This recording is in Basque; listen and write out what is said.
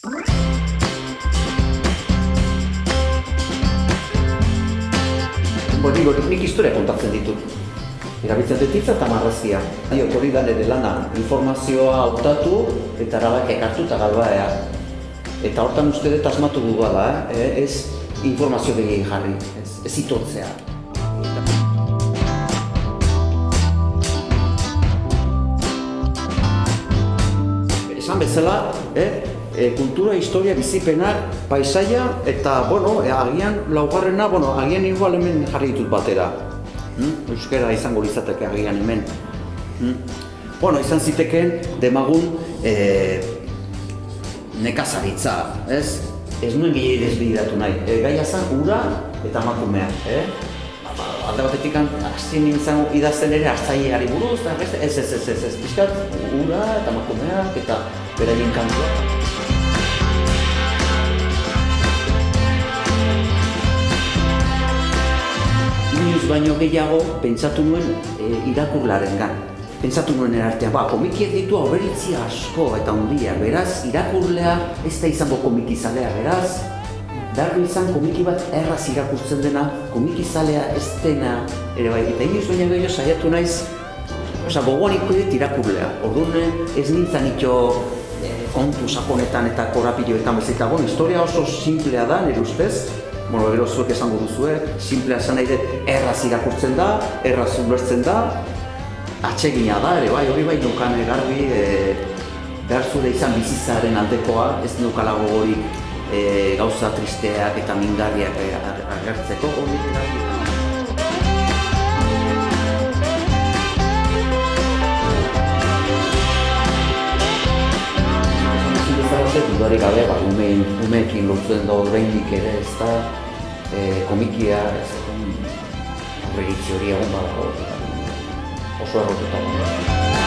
Nik historia kontatzen ditut. Erabiltzen dut hitza eta marrazkia. Hori da nire lana, informazioa hautatu eta erabakiak hartu eta galbaea. Eta hortan uste dut asmatu dudala, ez informazio gehiagin jarri, ez itotzea. Esan bezala, kultura, historia, bizipenak, paisaia eta, agian laugarrena, agian igual hemen jarri ditut batera. Euskara izango litzateke agian hemen. Izan zitekeen demagun nekazaritza, ez? Ez nuen gehiagin desbidatu nahi. Gaia zen ura eta emakumea. Alde batetik azien nintzen idazten ere hartzaileari buruz, ez. Piskat, ura eta emakumeak eta beraien kantua. Inoiz baino gehiago pentsatu nuen irakurlarengan. Pentsatu nuen erartean, komikiek ditu aurreritzi asko eta handia, beraz, irakurlea ez da izango komikizalea, beraz, behar izan komiki bat erraz irakurtzen dena, komikizalea ez dena ere bai. Eta inoiz baino gehiago saiatu naiz, gogoan ikudet irakurlea. Orduan ez nintzen ito kontu sakonetan eta korapiloetan bezita. Historia oso simplea da, nire ustez. Gero zuek esango duzue, simplea esan nahi dut erraz irakurtzen da, erraz ulertzen da, atsegina da ere bai, hori bai nukan garbi behar zure izan bizitzaren aldekoa, ez nukala gogorik gauza tristeak eta mingarriak agertzeko. Dudarik gabe, umeekin lortzen da oraindik ere, ez da komikia, aurreritzi hori egon badago, oso errotuta.